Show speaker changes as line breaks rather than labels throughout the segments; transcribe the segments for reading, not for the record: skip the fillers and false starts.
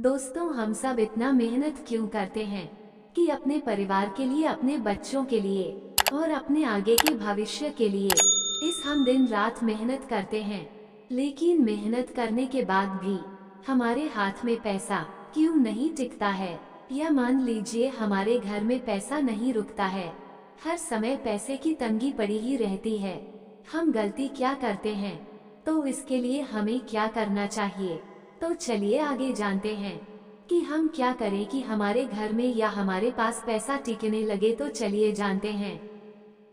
दोस्तों, हम सब इतना मेहनत क्यों करते हैं कि अपने परिवार के लिए, अपने बच्चों के लिए और अपने आगे के भविष्य के लिए हम दिन रात मेहनत करते हैं। लेकिन मेहनत करने के बाद भी हमारे हाथ में पैसा क्यों नहीं टिकता है? या मान लीजिए हमारे घर में पैसा नहीं रुकता है, हर समय पैसे की तंगी पड़ी ही रहती है। हम गलती क्या करते हैं? तो इसके लिए हमें क्या करना चाहिए? तो चलिए आगे जानते हैं कि हम क्या करें कि हमारे घर में या हमारे पास पैसा टिकने लगे। तो चलिए जानते हैं।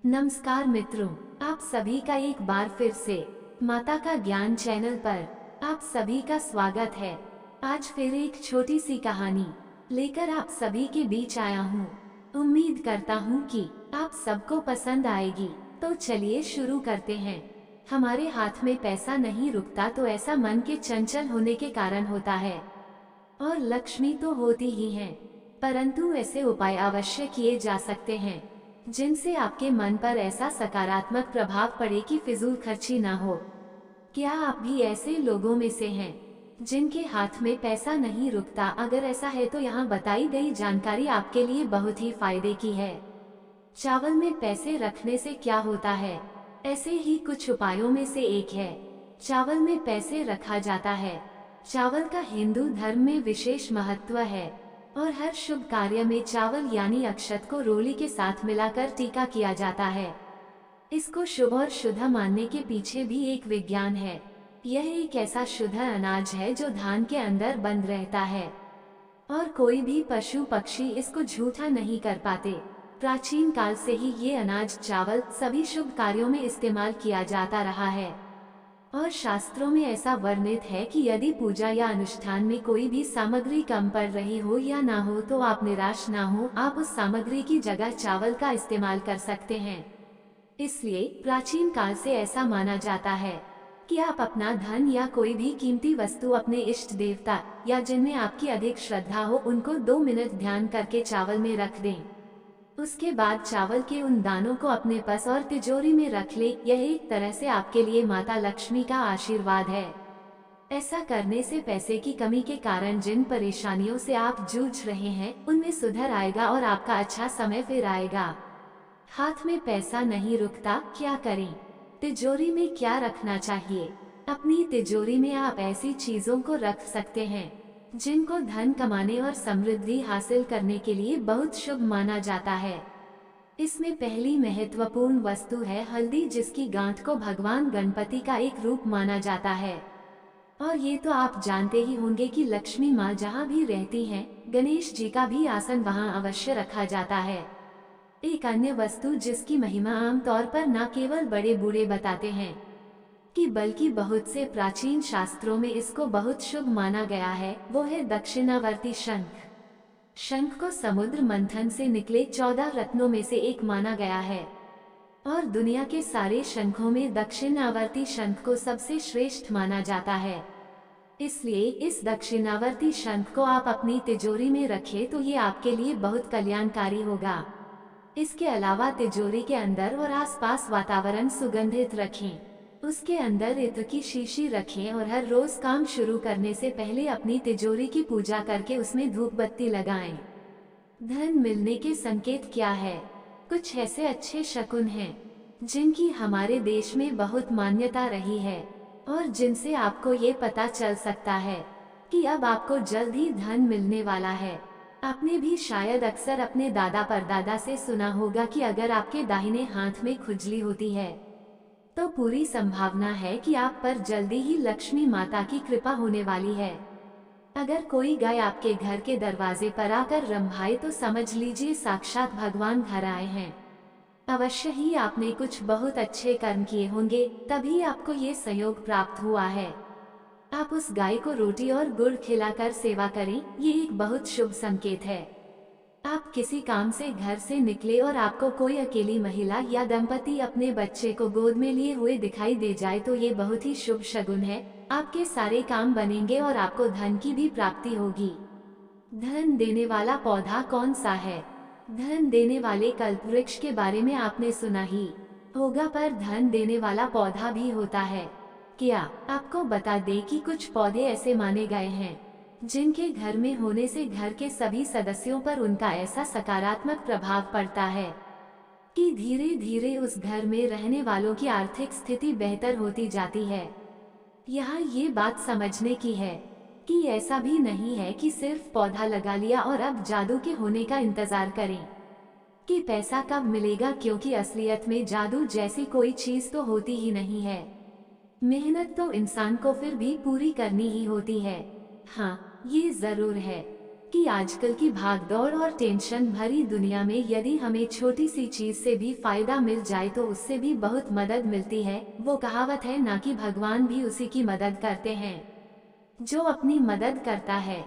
नमस्कार मित्रों, आप सभी का एक बार फिर से माता का ज्ञान चैनल पर आप सभी का स्वागत है। आज फिर एक छोटी सी कहानी लेकर आप सभी के बीच आया हूँ। उम्मीद करता हूँ कि आप सबको पसंद आएगी। तो चलिए शुरू करते हैं। हमारे हाथ में पैसा नहीं रुकता तो ऐसा मन के चंचल होने के कारण होता है, और लक्ष्मी तो होती ही है, परंतु ऐसे उपाय अवश्य किए जा सकते हैं जिनसे आपके मन पर ऐसा सकारात्मक प्रभाव पड़े कि फिजूल खर्ची ना हो। क्या आप भी ऐसे लोगों में से हैं जिनके हाथ में पैसा नहीं रुकता? अगर ऐसा है तो यहाँ बताई गई जानकारी आपके लिए बहुत ही फायदे की है। चावल में पैसे रखने से क्या होता है? ऐसे ही कुछ उपायों में से एक है, चावल में पैसे रखा जाता है। चावल का हिंदू धर्म में विशेष महत्व है और हर शुभ कार्य में चावल यानी अक्षत को रोली के साथ मिलाकर टीका किया जाता है। इसको शुभ और शुद्ध मानने के पीछे भी एक विज्ञान है। यह एक ऐसा शुद्ध अनाज है जो धान के अंदर बंद रहता है और कोई भी पशु पक्षी इसको झूठा नहीं कर पाते। प्राचीन काल से ही ये अनाज चावल सभी शुभ कार्यों में इस्तेमाल किया जाता रहा है और शास्त्रों में ऐसा वर्णित है कि यदि पूजा या अनुष्ठान में कोई भी सामग्री कम पड़ रही हो या ना हो तो आप निराश ना हो, आप उस सामग्री की जगह चावल का इस्तेमाल कर सकते हैं। इसलिए प्राचीन काल से ऐसा माना जाता है कि आप अपना धन या कोई भी कीमती वस्तु अपने इष्ट देवता या जिनमें आपकी अधिक श्रद्धा हो उनको 2 मिनट ध्यान करके चावल में रख दें। उसके बाद चावल के उन दानों को अपने पास और तिजोरी में रख ले। यह एक तरह से आपके लिए माता लक्ष्मी का आशीर्वाद है। ऐसा करने से पैसे की कमी के कारण जिन परेशानियों से आप जूझ रहे हैं उनमें सुधार आएगा और आपका अच्छा समय फिर आएगा। हाथ में पैसा नहीं रुकता, क्या करें? तिजोरी में क्या रखना चाहिए? अपनी तिजोरी में आप ऐसी चीजों को रख सकते हैं जिनको धन कमाने और समृद्धि हासिल करने के लिए बहुत शुभ माना जाता है। इसमें पहली महत्वपूर्ण वस्तु है हल्दी, जिसकी गांठ को भगवान गणपति का एक रूप माना जाता है। और ये तो आप जानते ही होंगे कि लक्ष्मी माँ जहाँ भी रहती हैं, गणेश जी का भी आसन वहाँ अवश्य रखा जाता है। एक अन्य वस्तु जिसकी महिमा आमतौर पर न केवल बड़े बूढ़े बताते हैं कि बल्कि बहुत से प्राचीन शास्त्रों में इसको बहुत शुभ माना गया है, वो है दक्षिणावर्ती शंख। शंख को समुद्र मंथन से निकले 14 रत्नों में से एक माना गया है और दुनिया के सारे शंखों में दक्षिणावर्ती शंख को सबसे श्रेष्ठ माना जाता है। इसलिए इस दक्षिणावर्ती शंख को आप अपनी तिजोरी में रखें तो ये आपके लिए बहुत कल्याणकारी होगा। इसके अलावा तिजोरी के अंदर और आसपास वातावरण सुगंधित रखें। उसके अंदर इत्र की शीशी रखें और हर रोज काम शुरू करने से पहले अपनी तिजोरी की पूजा करके उसमें धूप बत्ती लगाएं। धन मिलने के संकेत क्या है? कुछ ऐसे अच्छे शकुन हैं जिनकी हमारे देश में बहुत मान्यता रही है और जिनसे आपको ये पता चल सकता है कि अब आपको जल्द ही धन मिलने वाला है। आपने भी शायद अक्सर अपने दादा परदादा से सुना होगा कि अगर आपके दाहिने हाथ में खुजली होती है तो पूरी संभावना है कि आप पर जल्दी ही लक्ष्मी माता की कृपा होने वाली है। अगर कोई गाय आपके घर के दरवाजे पर आकर रंभाए तो समझ लीजिए साक्षात भगवान घर आए हैं। अवश्य ही आपने कुछ बहुत अच्छे कर्म किए होंगे, तभी आपको ये संयोग प्राप्त हुआ है। आप उस गाय को रोटी और गुड़ खिलाकर सेवा करें, ये एक बहुत शुभ संकेत है। आप किसी काम से घर से निकले और आपको कोई अकेली महिला या दंपति अपने बच्चे को गोद में लिए हुए दिखाई दे जाए तो ये बहुत ही शुभ शगुन है। आपके सारे काम बनेंगे और आपको धन की भी प्राप्ति होगी। धन देने वाला पौधा कौन सा है? धन देने वाले कल्पवृक्ष के बारे में आपने सुना ही होगा, पर धन देने वाला पौधा भी होता है। क्या आपको बता दें कि कुछ पौधे ऐसे माने गए हैं जिनके घर में होने से घर के सभी सदस्यों पर उनका ऐसा सकारात्मक प्रभाव पड़ता है कि धीरे धीरे उस घर में रहने वालों की आर्थिक स्थिति बेहतर होती जाती है। यहाँ ये बात समझने की है कि ऐसा भी नहीं है कि सिर्फ पौधा लगा लिया और अब जादू के होने का इंतजार करें कि पैसा कब मिलेगा, क्योंकि असलियत में जादू जैसी कोई चीज तो होती ही नहीं है। मेहनत तो इंसान को फिर भी पूरी करनी ही होती है। हाँ, ये जरूर है कि आजकल की भागदौड़ और टेंशन भरी दुनिया में यदि हमें छोटी सी चीज से भी फायदा मिल जाए तो उससे भी बहुत मदद मिलती है। वो कहावत है ना कि भगवान भी उसी की मदद करते हैं जो अपनी मदद करता है।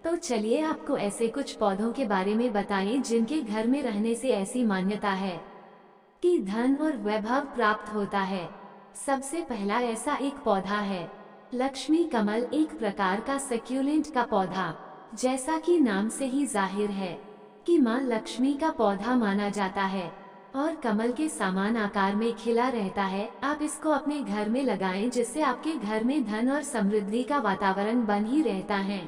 तो चलिए आपको ऐसे कुछ पौधों के बारे में बताएं जिनके घर में रहने से ऐसी मान्यता है कि धन और वैभव प्राप्त होता है। सबसे पहला ऐसा एक पौधा है लक्ष्मी कमल, एक प्रकार का सक्यूलेंट का पौधा। जैसा कि नाम से ही जाहिर है कि माँ लक्ष्मी का पौधा माना जाता है और कमल के समान आकार में खिला रहता है। आप इसको अपने घर में लगाएं जिससे आपके घर में धन और समृद्धि का वातावरण बन ही रहता है।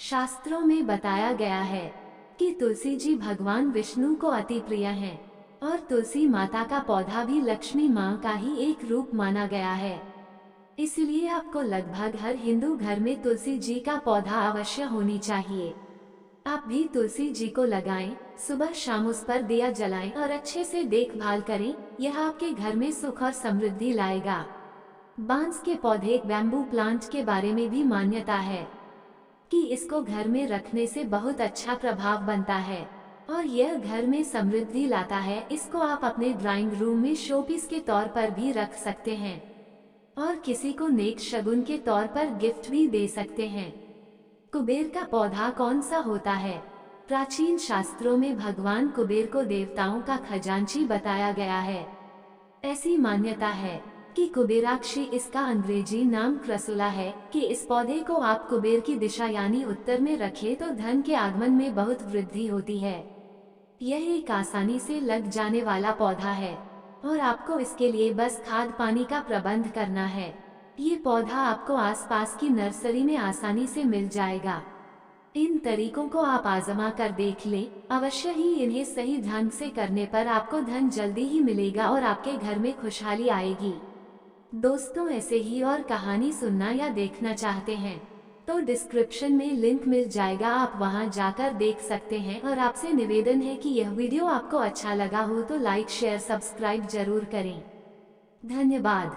शास्त्रों में बताया गया है कि तुलसी जी भगवान विष्णु को अति प्रिय हैं और तुलसी माता का पौधा भी लक्ष्मी माँ का ही एक रूप माना गया है। इसलिए आपको लगभग हर हिंदू घर में तुलसी जी का पौधा अवश्य होनी चाहिए। आप भी तुलसी जी को लगाएं, सुबह शाम उस पर दिया जलाएं और अच्छे से देखभाल करें। यह आपके घर में सुख और समृद्धि लाएगा। बांस के पौधे, बैम्बू प्लांट के बारे में भी मान्यता है कि इसको घर में रखने से बहुत अच्छा प्रभाव बनता है और यह घर में समृद्धि लाता है। इसको आप अपने ड्राइंग रूम में शोपीस के तौर पर भी रख सकते हैं और किसी को नेक शगुन के तौर पर गिफ्ट भी दे सकते हैं। कुबेर का पौधा कौन सा होता है? प्राचीन शास्त्रों में भगवान कुबेर को देवताओं का खजांची बताया गया है। ऐसी मान्यता है कि कुबेराक्षी, इसका अंग्रेजी नाम क्रसुला है, कि इस पौधे को आप कुबेर की दिशा यानी उत्तर में रखें तो धन के आगमन में बहुत वृद्धि होती है। यह एक आसानी से लग जाने वाला पौधा है और आपको इसके लिए बस खाद पानी का प्रबंध करना है। ये पौधा आपको आसपास की नर्सरी में आसानी से मिल जाएगा। इन तरीकों को आप आजमा कर देख लें, अवश्य ही इन्हें सही ढंग से करने पर आपको धन जल्दी ही मिलेगा और आपके घर में खुशहाली आएगी। दोस्तों, ऐसे ही और कहानी सुनना या देखना चाहते हैं तो डिस्क्रिप्शन में लिंक मिल जाएगा, आप वहां जाकर देख सकते हैं। और आपसे निवेदन है कि यह वीडियो आपको अच्छा लगा हो तो लाइक शेयर सब्सक्राइब जरूर करें। धन्यवाद।